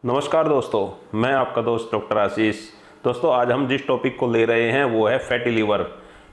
नमस्कार दोस्तों, मैं आपका दोस्त डॉक्टर आशीष। दोस्तों, आज हम जिस टॉपिक को ले रहे हैं वो है फैटी लीवर।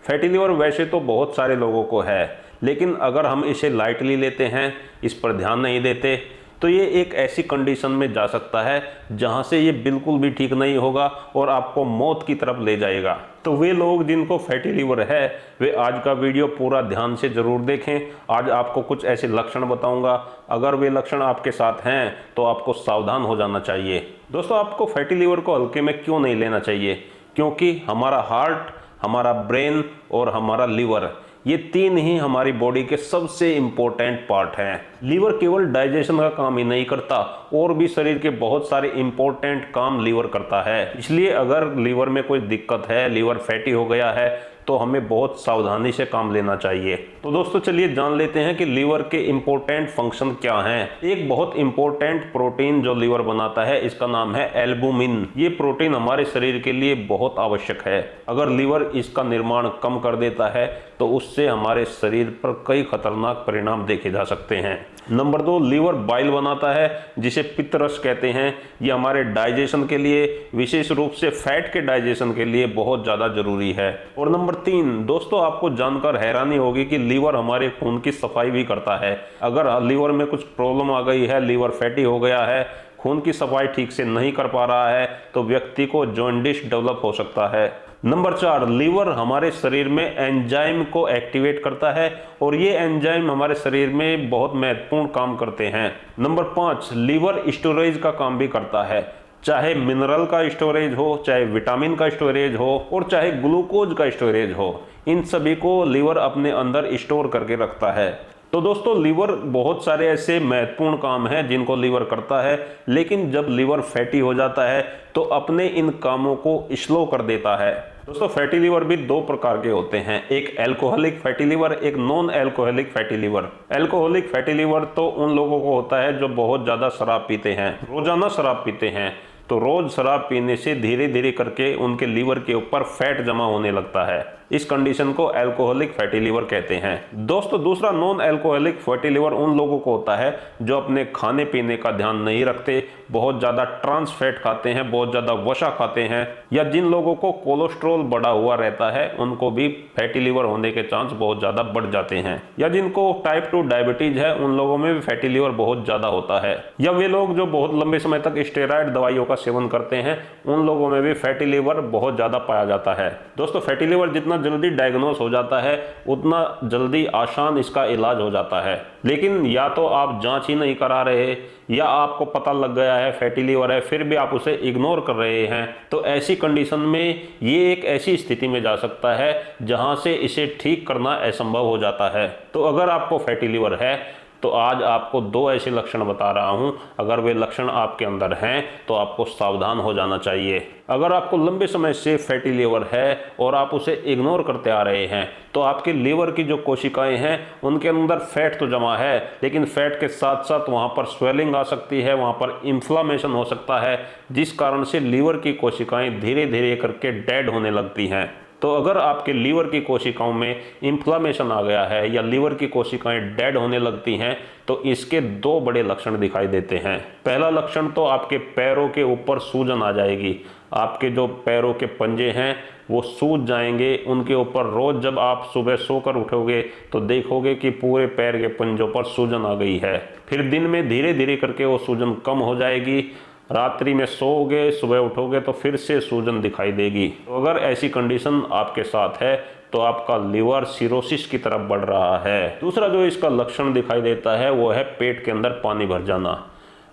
फैटी लीवर वैसे तो बहुत सारे लोगों को है, लेकिन अगर हम इसे लाइटली लेते हैं, इस पर ध्यान नहीं देते, तो ये एक ऐसी कंडीशन में जा सकता है जहां से ये बिल्कुल भी ठीक नहीं होगा और आपको मौत की तरफ ले जाएगा। तो वे लोग जिनको फैटी लीवर है वे आज का वीडियो पूरा ध्यान से ज़रूर देखें। आज आपको कुछ ऐसे लक्षण बताऊंगा, अगर वे लक्षण आपके साथ हैं तो आपको सावधान हो जाना चाहिए। दोस्तों, आपको फैटी लीवर को हल्के में क्यों नहीं लेना चाहिए? क्योंकि हमारा हार्ट, हमारा ब्रेन और हमारा लीवर, ये तीन ही हमारी बॉडी के सबसे इम्पोर्टेंट पार्ट हैं। लीवर केवल डाइजेशन का काम ही नहीं करता, और भी शरीर के बहुत सारे इम्पोर्टेंट काम लीवर करता है। इसलिए अगर लीवर में कोई दिक्कत है, लीवर फैटी हो गया है, तो हमें बहुत सावधानी से काम लेना चाहिए। तो दोस्तों, चलिए जान लेते हैं कि लीवर के इम्पोर्टेंट फंक्शन क्या हैं। एक बहुत इम्पोर्टेंट प्रोटीन जो लीवर बनाता है, इसका नाम है एल्बुमिन। ये प्रोटीन हमारे शरीर के लिए बहुत आवश्यक है। अगर लीवर इसका निर्माण कम कर देता है तो उससे हमारे शरीर पर कई खतरनाक परिणाम देखे जा सकते हैं। नंबर 2, लीवर बाइल बनाता है, जिसे पित्त रस कहते हैं। ये हमारे डाइजेशन के लिए, विशेष रूप से फैट के डाइजेशन के लिए बहुत ज़्यादा जरूरी है। और नंबर 3, दोस्तों, आपको जानकर हैरानी होगी कि लीवर हमारे खून की सफाई भी करता है। अगर लीवर में कुछ प्रॉब्लम आ गई है, लीवर फैटी हो गया है, खून की सफाई ठीक से नहीं कर पा रहा है, तो व्यक्ति को जॉन्डिस डेवलप हो सकता है। नंबर 4, लीवर हमारे शरीर में एंजाइम को एक्टिवेट करता है, और ये एंजाइम हमारे शरीर में बहुत महत्वपूर्ण काम करते हैं। नंबर 5, लीवर स्टोरेज का काम भी करता है। चाहे मिनरल का स्टोरेज हो, चाहे विटामिन का स्टोरेज हो, और चाहे ग्लूकोज का स्टोरेज हो, इन सभी को लीवर अपने अंदर स्टोर करके रखता है। तो दोस्तों, लीवर बहुत सारे ऐसे महत्वपूर्ण काम हैं जिनको लीवर करता है, लेकिन जब लीवर फैटी हो जाता है तो अपने इन कामों को स्लो कर देता है। दोस्तों, फैटी लीवर भी दो प्रकार के होते हैं, एक एल्कोहलिक फैटी लीवर, एक non alcoholic fatty liver. Alcoholic fatty liver तो उन लोगों को होता है जो बहुत ज़्यादा शराब पीते हैं, रोजाना शराब पीते हैं। तो रोज शराब पीने से धीरे धीरे करके उनके लीवर के ऊपर फैट जमा होने लगता है। इस कंडीशन को एल्कोहलिक फैटी लीवर कहते हैं। दोस्तों, दूसरा नॉन एल्कोहलिक फैटी लीवर उन लोगों को होता है जो अपने खाने पीने का ध्यान नहीं रखते, बहुत ज़्यादा ट्रांस फैट खाते हैं, बहुत ज़्यादा वसा खाते हैं, या जिन लोगों को कोलेस्ट्रॉल बढ़ा हुआ रहता है उनको भी फैटी लीवर होने के चांस बहुत ज़्यादा बढ़ जाते हैं। या जिनको टाइप 2 डायबिटीज है, उन लोगों में भी फैटी लीवर बहुत ज़्यादा होता है। या वे लोग जो बहुत लंबे समय तक स्टेरॉइड दवाइयों का सेवन करते हैं, उन लोगों में भी फैटी लीवर बहुत ज़्यादा पाया जाता है। दोस्तों, फैटी लीवर जितना जल्दी डायग्नोस हो जाता है, उतना जल्दी आसान इसका इलाज हो जाता है। लेकिन या तो आप जांच ही नहीं करा रहे, या आपको पता लग गया है फैटी लीवर है, फिर भी आप उसे इग्नोर कर रहे हैं, तो ऐसी कंडीशन में ये एक ऐसी स्थिति में जा सकता है जहां से इसे ठीक करना असंभव हो जाता है। तो अगर आपको फैटी लीवर है तो आज आपको दो ऐसे लक्षण बता रहा हूं। अगर वे लक्षण आपके अंदर हैं तो आपको सावधान हो जाना चाहिए। अगर आपको लंबे समय से फैटी लीवर है और आप उसे इग्नोर करते आ रहे हैं, तो आपके लीवर की जो कोशिकाएं हैं उनके अंदर फैट तो जमा है, लेकिन फैट के साथ साथ वहां पर स्वेलिंग आ सकती है, वहां पर इन्फ्लामेशन हो सकता है, जिस कारण से लीवर की कोशिकाएं धीरे धीरे करके डेड होने लगती हैं। तो अगर आपके लीवर की कोशिकाओं में इन्फ्लामेशन आ गया है या लीवर की कोशिकाएं डेड होने लगती हैं, तो इसके दो बड़े लक्षण दिखाई देते हैं। पहला लक्षण तो आपके पैरों के ऊपर सूजन आ जाएगी। आपके जो पैरों के पंजे हैं वो सूज जाएंगे। उनके ऊपर रोज जब आप सुबह सोकर उठोगे तो देखोगे कि पूरे पैर के पंजों पर सूजन आ गई है। फिर दिन में धीरे धीरे करके वो सूजन कम हो जाएगी। रात्रि में सोओगे, सुबह उठोगे तो फिर से सूजन दिखाई देगी। तो अगर ऐसी कंडीशन आपके साथ है तो आपका लीवर सिरोसिस की तरफ बढ़ रहा है। दूसरा जो इसका लक्षण दिखाई देता है वो है पेट के अंदर पानी भर जाना।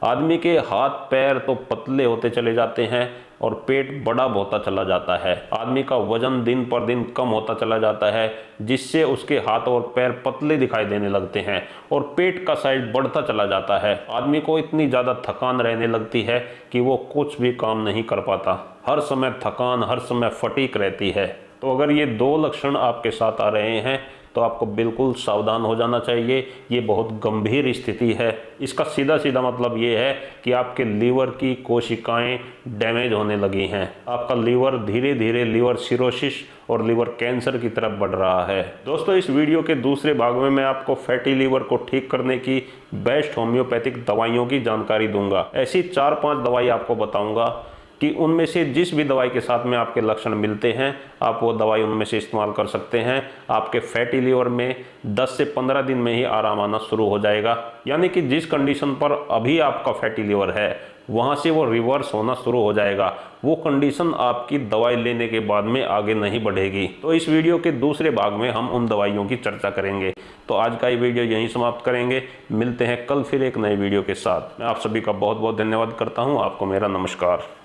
आदमी के हाथ पैर तो पतले होते चले जाते हैं और पेट बड़ा होता चला जाता है। आदमी का वजन दिन पर दिन कम होता चला जाता है, जिससे उसके हाथ और पैर पतले दिखाई देने लगते हैं और पेट का साइज बढ़ता चला जाता है। आदमी को इतनी ज़्यादा थकान रहने लगती है कि वो कुछ भी काम नहीं कर पाता। हर समय थकान, हर समय फटीक रहती है। तो अगर ये दो लक्षण आपके साथ आ रहे हैं तो आपको बिल्कुल सावधान हो जाना चाहिए। ये बहुत गंभीर स्थिति है। इसका सीधा सीधा मतलब ये है कि आपके लीवर की कोशिकाएं डैमेज होने लगी हैं। आपका लीवर धीरे धीरे लीवर सिरोसिस और लीवर कैंसर की तरफ बढ़ रहा है। दोस्तों, इस वीडियो के दूसरे भाग में मैं आपको फैटी लीवर को ठीक करने की बेस्ट होम्योपैथिक दवाइयों की जानकारी दूंगा। ऐसी 4-5 दवाई आपको बताऊंगा कि उनमें से जिस भी दवाई के साथ में आपके लक्षण मिलते हैं, आप वो दवाई उनमें से इस्तेमाल कर सकते हैं। आपके फैटी लीवर में 10 से 15 दिन में ही आराम आना शुरू हो जाएगा। यानी कि जिस कंडीशन पर अभी आपका फैटी लीवर है वहाँ से वो रिवर्स होना शुरू हो जाएगा। वो कंडीशन आपकी दवाई लेने के बाद में आगे नहीं बढ़ेगी। तो इस वीडियो के दूसरे भाग में हम उन दवाइयों की चर्चा करेंगे। तो आज का ये वीडियो यहीं समाप्त करेंगे। मिलते हैं कल फिर एक नए वीडियो के साथ। मैं आप सभी का बहुत बहुत धन्यवाद करता हूँ। आपको मेरा नमस्कार।